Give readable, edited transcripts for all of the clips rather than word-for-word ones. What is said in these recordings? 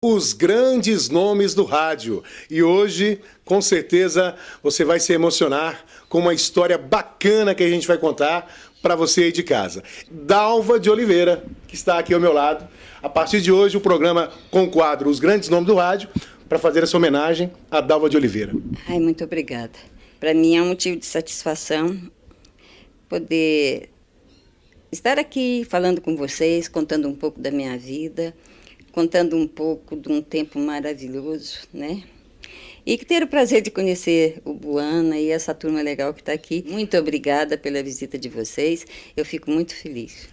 Os grandes nomes do rádio. E hoje, com certeza, você vai se emocionar com uma história bacana que a gente vai contar para você aí de casa. Dalva de Oliveira, que está aqui ao meu lado. A partir de hoje, o programa com o quadro Os Grandes Nomes do Rádio, para fazer essa homenagem a Dalva de Oliveira. Ai, muito obrigada. Para mim é um motivo de satisfação poder estar aqui falando com vocês, contando um pouco da minha vida, contando um pouco de um tempo maravilhoso, né? E ter o prazer de conhecer o Buana e essa turma legal que está aqui. Muito obrigada pela visita de vocês, eu fico muito feliz.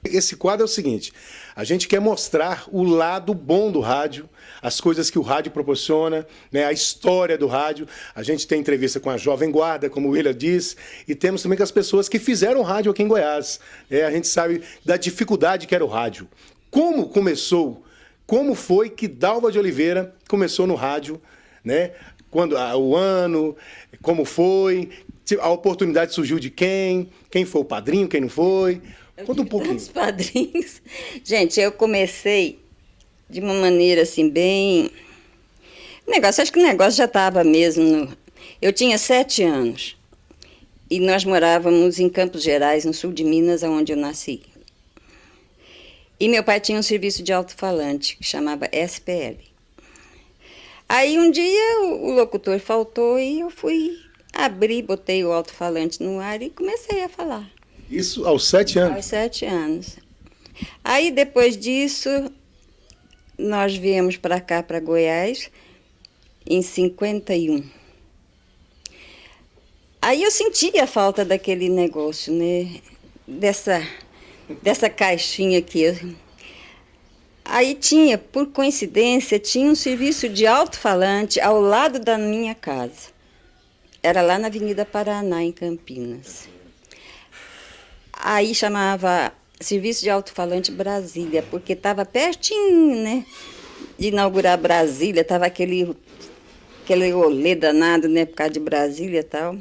Esse quadro é o seguinte, a gente quer mostrar o lado bom do rádio, as coisas que o rádio proporciona, né, a história do rádio. A gente tem entrevista com a Jovem Guarda, como o William diz, e temos também com as pessoas que fizeram rádio aqui em Goiás. A gente sabe da dificuldade que era o rádio. Como começou? Como foi que Dalva de Oliveira começou no rádio, né? Quando, o ano, como foi, a oportunidade surgiu de quem foi o padrinho, quem não foi? Conta um pouquinho. Os padrinhos. Gente, eu comecei de uma maneira assim, bem... acho que o negócio já estava mesmo... Eu tinha 7 anos e nós morávamos em Campos Gerais, no sul de Minas, onde eu nasci. E meu pai tinha um serviço de alto-falante, que chamava SPL. Aí um dia o locutor faltou e eu fui abrir, botei o alto-falante no ar e comecei a falar. Isso aos 7 anos? Aos 7 anos. Aí depois disso, nós viemos para cá, para Goiás, em 51. Aí eu senti a falta daquele negócio, né? Dessa caixinha aqui. Aí tinha, por coincidência, tinha um serviço de alto-falante ao lado da minha casa. Era lá na Avenida Paraná, em Campinas. Aí chamava Serviço de Alto-Falante Brasília, porque estava pertinho, né, de inaugurar Brasília, estava aquele olê danado, né, por causa de Brasília e tal.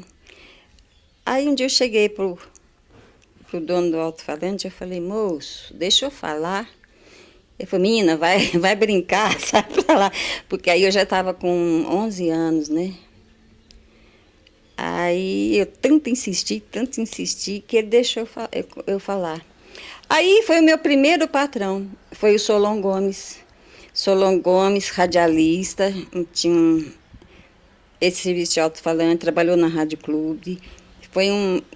Aí um dia eu cheguei pro dono do alto-falante, eu falei, moço, deixa eu falar. Ele falou, menina, vai brincar, sai pra lá. Porque aí eu já estava com 11 anos, né? Aí eu tanto insisti, que ele deixou eu falar. Aí foi o meu primeiro patrão, foi o Solon Gomes. Solon Gomes, radialista, tinha esse serviço de alto-falante, trabalhou na Rádio Clube. Foi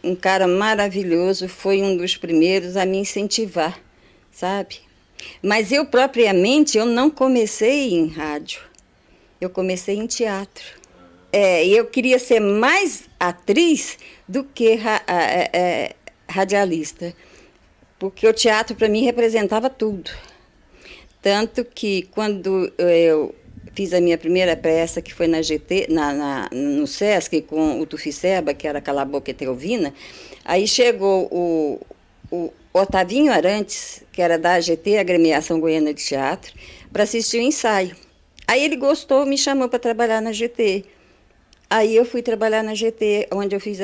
um cara maravilhoso, foi um dos primeiros a me incentivar, sabe? Mas eu, propriamente, eu não comecei em rádio, eu comecei em teatro. Eu queria ser mais atriz do que radialista, porque o teatro, para mim, representava tudo. Tanto que, quando eu fiz a minha primeira peça, que foi na GT, no Sesc, com o Tuficeba, que era Cala a Boca e Teovina, aí chegou o Otavinho Arantes, que era da AGT, Agremiação Goiana de Teatro, para assistir o ensaio. Aí ele gostou, me chamou para trabalhar na GT. Aí eu fui trabalhar na GT, onde eu fiz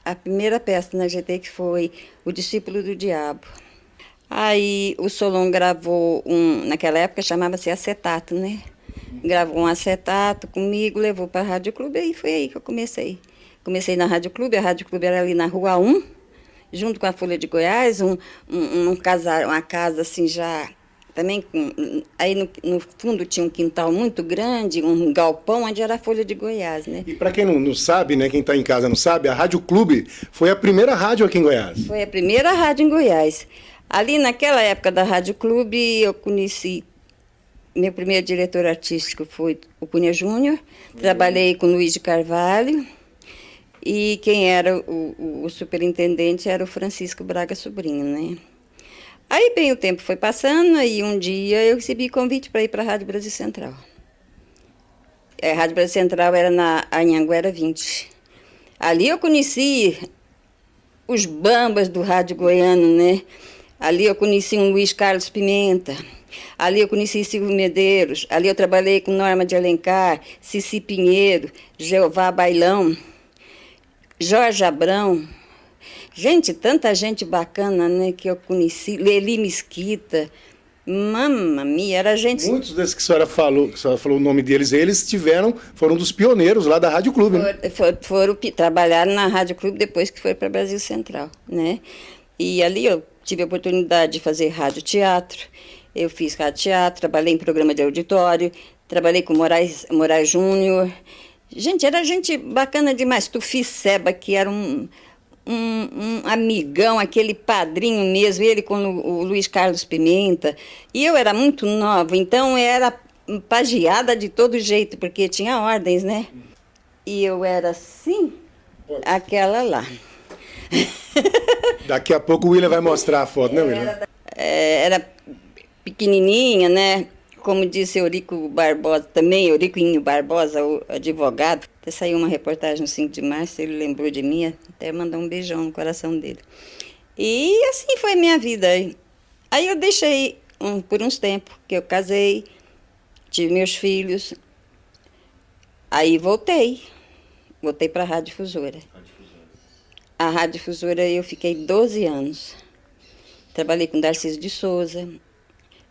a primeira peça na GT, que foi O Discípulo do Diabo. Aí o Solon gravou naquela época chamava-se acetato, né? Gravou um acetato comigo, levou para a Rádio Clube, e foi aí que eu comecei. Comecei na Rádio Clube, a Rádio Clube era ali na Rua 1, junto com a Folha de Goiás, uma casa assim já, também, aí no fundo tinha um quintal muito grande, um galpão onde era a Folha de Goiás, né? E para quem não sabe, né, quem está em casa não sabe, a Rádio Clube foi a primeira rádio aqui em Goiás. Foi a primeira rádio em Goiás. Ali naquela época da Rádio Clube, eu conheci, meu primeiro diretor artístico foi o Cunha Júnior, trabalhei com o Luiz de Carvalho, e quem era o superintendente era o Francisco Braga Sobrinho, né? Aí, bem, o tempo foi passando, aí um dia eu recebi convite para ir para a Rádio Brasil Central. A Rádio Brasil Central era na Anhanguera 20. Ali eu conheci os bambas do rádio goiano, né? Ali eu conheci um Luiz Carlos Pimenta, ali eu conheci Silvio Medeiros, ali eu trabalhei com Norma de Alencar, Cici Pinheiro, Jeová Bailão, Jorge Abrão, Gente, tanta gente bacana, né, que eu conheci. Leli Mesquita, mamma mia, era gente... Muitos desses que a senhora falou o nome deles, foram dos pioneiros lá da Rádio Clube, né? Trabalharam na Rádio Clube depois que foi para Brasil Central, né? E ali eu tive a oportunidade de fazer rádio-teatro, eu fiz rádio-teatro, trabalhei em programa de auditório, trabalhei com Moraes Júnior. Gente, era gente bacana demais. Tufi Seba, que era um amigão, aquele padrinho mesmo, ele com o Luiz Carlos Pimenta. E eu era muito nova, então era pagiada de todo jeito, porque tinha ordens, né? E eu era assim, aquela lá. Daqui a pouco o William vai mostrar a foto, né, William? Era pequenininha, né? Como disse Eurico Barbosa também, Eurico Barbosa, o advogado. Até saiu uma reportagem no 5 de março, ele lembrou de mim, até mandou um beijão no coração dele. E assim foi minha vida. Aí eu deixei por uns tempos, que eu casei, tive meus filhos. Aí voltei para a Rádio Difusora. A Rádio Difusora eu fiquei 12 anos. Trabalhei com Darcísio de Souza,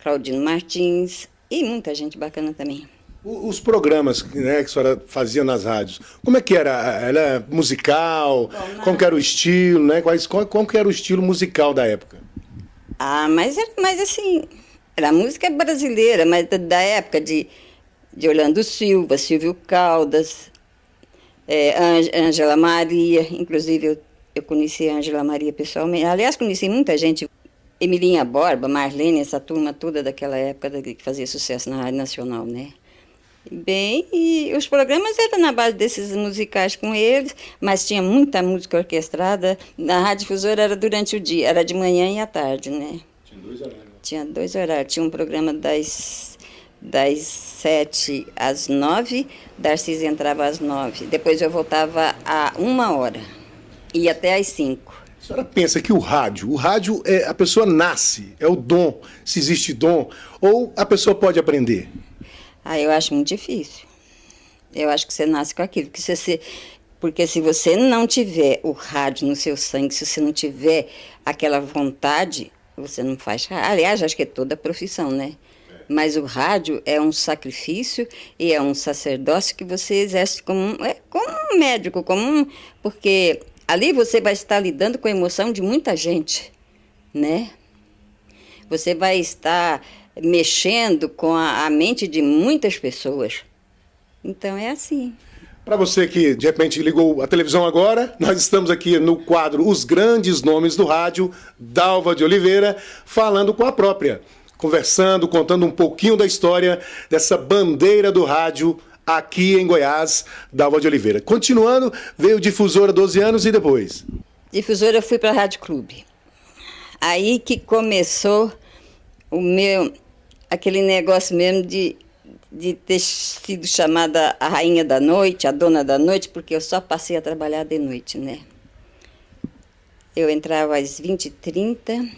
Claudino Martins e muita gente bacana também. Os programas, né, que a senhora fazia nas rádios, como é que era? Era musical? Como que era o estilo, né? Como que era o estilo musical da época? Mas assim, era música brasileira, mas da época de Orlando Silva, Silvio Caldas, Ângela Maria, inclusive eu conheci a Ângela Maria pessoalmente. Aliás, conheci muita gente. Emilinha Borba, Marlene, essa turma toda daquela época que fazia sucesso na Rádio Nacional, né? Bem, e os programas eram na base desses musicais com eles, mas tinha muita música orquestrada. Na Rádio Difusora era durante o dia, era de manhã e à tarde, né? Tinha 2 horários. Tinha 2 horários. Tinha um programa das 7 às 9, Darcísio entrava às 9. Depois eu voltava a 1h, ia até às 5. A senhora pensa que o rádio a pessoa nasce, é o dom, se existe dom, ou a pessoa pode aprender? Eu acho muito difícil. Eu acho que você nasce com aquilo. Porque se você não tiver o rádio no seu sangue, se você não tiver aquela vontade, você não faz rádio. Aliás, acho que é toda a profissão, né? Mas o rádio é um sacrifício e é um sacerdócio que você exerce como um médico, porque ali você vai estar lidando com a emoção de muita gente, né? Você vai estar mexendo com a mente de muitas pessoas. Então é assim. Para você que de repente ligou a televisão agora, nós estamos aqui no quadro Os Grandes Nomes do Rádio, Dalva de Oliveira, falando com a própria, conversando, contando um pouquinho da história dessa bandeira do rádio aqui em Goiás, Dalva de Oliveira. Continuando, veio Difusora 12 anos e depois? Difusora eu fui para a Rádio Clube. Aí que começou aquele negócio mesmo de ter sido chamada a rainha da noite, a dona da noite, porque eu só passei a trabalhar de noite, né? Eu entrava às 20h30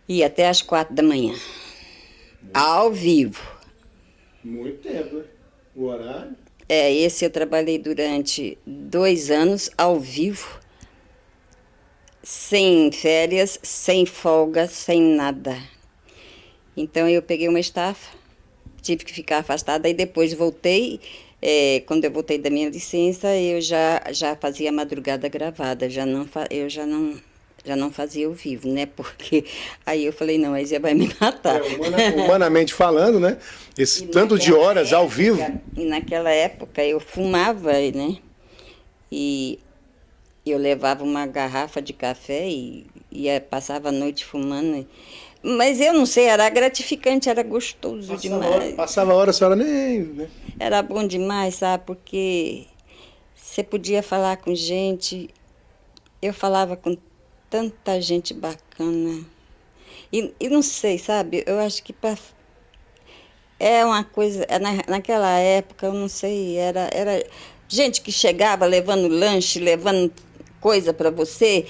e até às 4h, ao vivo. Muito tempo, né? O horário? Esse eu trabalhei durante 2 anos, ao vivo, sem férias, sem folga, sem nada. Então eu peguei uma estafa, tive que ficar afastada, e depois voltei. Quando eu voltei da minha licença, eu já fazia madrugada gravada, eu já não fazia ao vivo, né? Porque aí eu falei, não, aí já vai me matar. Humanamente falando, né? Esse tanto de horas ao vivo. E naquela época eu fumava, né? E eu levava uma garrafa de café e passava a noite fumando. Mas eu não sei, era gratificante, era gostoso demais. Passava a hora, a senhora nem... Né? Era bom demais, sabe? Porque você podia falar com gente. Eu falava com tanta gente bacana. E não sei, sabe? Eu acho que é uma coisa... Naquela época, eu não sei, era gente que chegava levando lanche, levando coisa para você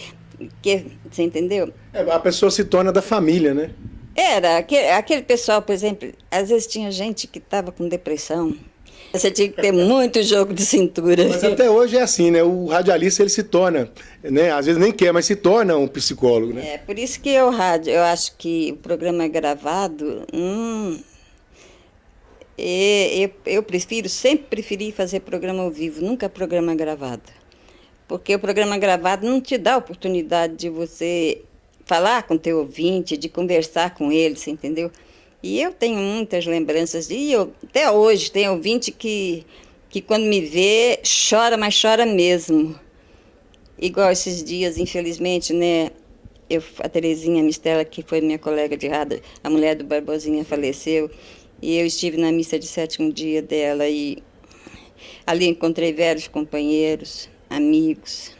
entendeu? A pessoa se torna da família, né? Era, aquele pessoal, por exemplo, às vezes tinha gente que estava com depressão, Você tinha que ter muito jogo de cintura. Mas até hoje é assim, né? O radialista, ele se torna, né? Às vezes nem quer, mas se torna um psicólogo, né? É, por isso que o rádio, eu acho que o programa gravado, eu sempre preferi fazer programa ao vivo, nunca programa gravado. Porque o programa gravado não te dá a oportunidade de você falar com o teu ouvinte, de conversar com ele, você entendeu? E eu tenho muitas lembranças, até hoje tem ouvinte que quando me vê, chora, mas chora mesmo. Igual esses dias, infelizmente, né? A Terezinha Mistela, que foi minha colega de rádio, a mulher do Barbosinha, faleceu. E eu estive na missa de 7º dia dela e ali encontrei velhos companheiros, amigos.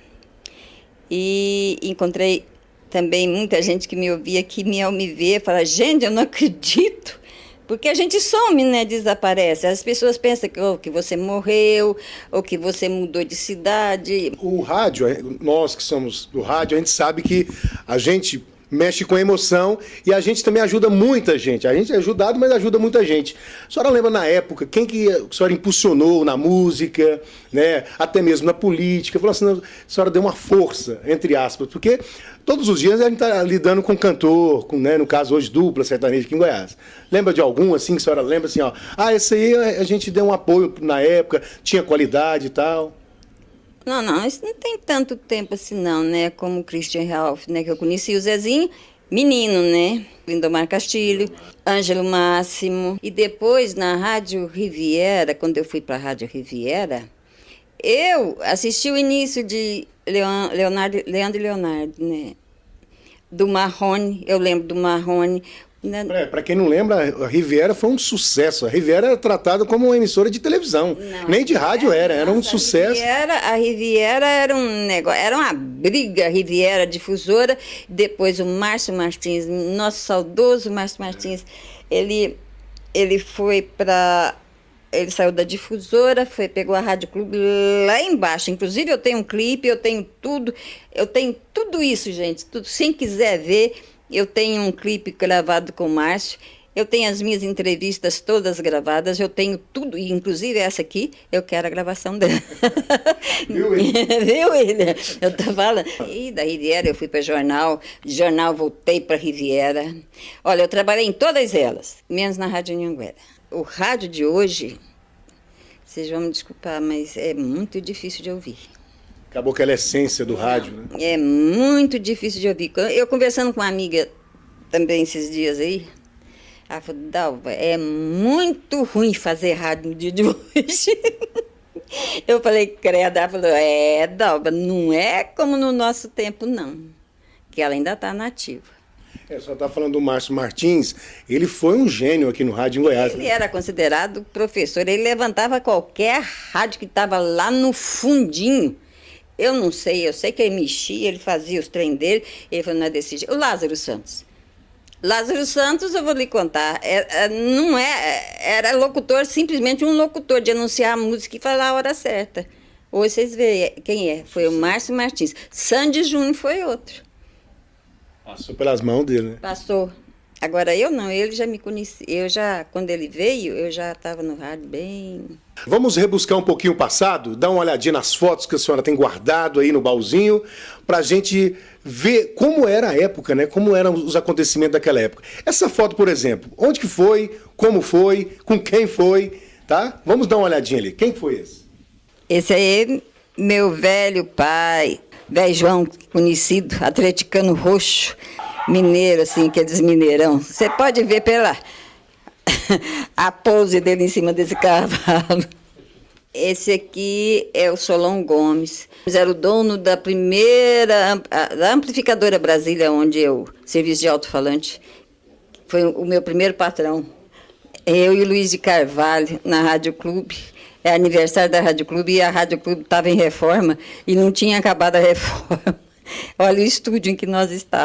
E encontrei também muita gente que me ouvia, que ao me ver, fala, gente, eu não acredito. Porque a gente some, né? Desaparece. As pessoas pensam que você morreu, ou que você mudou de cidade. O rádio, nós que somos do rádio, a gente sabe que a gente mexe com emoção e a gente também ajuda muita gente. A gente é ajudado, mas ajuda muita gente. A senhora lembra na época, quem que a senhora impulsionou na música, né? Até mesmo na política? Falou assim, a senhora deu uma força, entre aspas, porque todos os dias a gente está lidando com cantor, com, né, no caso hoje dupla sertaneja aqui em Goiás. Lembra de algum assim que a senhora lembra assim, ó, esse aí a gente deu um apoio na época, tinha qualidade e tal? Não, isso não tem tanto tempo assim não, né? Como o Christian Ralph, né? Que eu conheci o Zezinho, menino, né? Lindomar Castilho, Ângelo Máximo. E depois, na Rádio Riviera, quando eu fui para a Rádio Riviera, eu assisti o início de Leandro e Leonardo, né? Do Marrone, eu lembro do Marrone. Para quem não lembra, a Riviera foi um sucesso. A Riviera era tratada como uma emissora de televisão. Não, nem de rádio era um sucesso. A Riviera era um negócio, era uma briga, a Riviera difusora. Depois o Márcio Martins, nosso saudoso Márcio Martins, ele foi para... Ele saiu da difusora, pegou a Rádio Clube lá embaixo. Inclusive, eu tenho um clipe, eu tenho tudo isso, gente. Tudo. Quem quiser ver, eu tenho um clipe gravado com o Márcio. Eu tenho as minhas entrevistas todas gravadas, eu tenho tudo, inclusive essa aqui, eu quero a gravação dela. Viu ele? Viu ele? Eu tô falando. E da Riviera eu fui para jornal, de jornal voltei para Riviera. Olha, eu trabalhei em todas elas, menos na Rádio Anhanguera. O rádio de hoje, vocês vão me desculpar, mas é muito difícil de ouvir. Acabou aquela essência do rádio, né? É muito difícil de ouvir. Eu conversando com uma amiga também esses dias aí, ela falou, Dalva, é muito ruim fazer rádio no dia de hoje. Eu falei, credo. Ela falou, Dalva, não é como no nosso tempo, não. Que ela ainda está nativa. Só está falando do Márcio Martins, ele foi um gênio aqui no rádio em Goiás. Ele era considerado professor, ele levantava qualquer rádio que estava lá no fundinho. Eu sei que ele mexia, ele fazia os trem dele, ele falou, não é desse jeito. O Lázaro Santos, eu vou lhe contar, era locutor, simplesmente um locutor de anunciar a música e falar a hora certa. Hoje vocês veem quem é, foi o Márcio Martins. Sandy Júnior foi outro. Passou pelas mãos dele, né? Passou. Agora eu não, ele já me conhecia, quando ele veio, eu já estava no rádio bem... Vamos rebuscar um pouquinho o passado, dar uma olhadinha nas fotos que a senhora tem guardado aí no baúzinho, para a gente ver como era a época, né? Como eram os acontecimentos daquela época. Essa foto, por exemplo, onde que foi, como foi, com quem foi, tá? Vamos dar uma olhadinha ali. Quem foi esse? Esse aí, meu velho pai, velho João, conhecido, atleticano roxo, mineiro, assim, aqueles mineirão. Você pode ver pela a pose dele em cima desse cavalo. Esse aqui é o Solon Gomes. Era o dono da primeira, da amplificadora Brasília, onde eu servi de alto-falante. Foi o meu primeiro patrão. Eu e o Luiz de Carvalho, na Rádio Clube. É aniversário da Rádio Clube e a Rádio Clube estava em reforma e não tinha acabado a reforma. Olha o estúdio em que nós estávamos.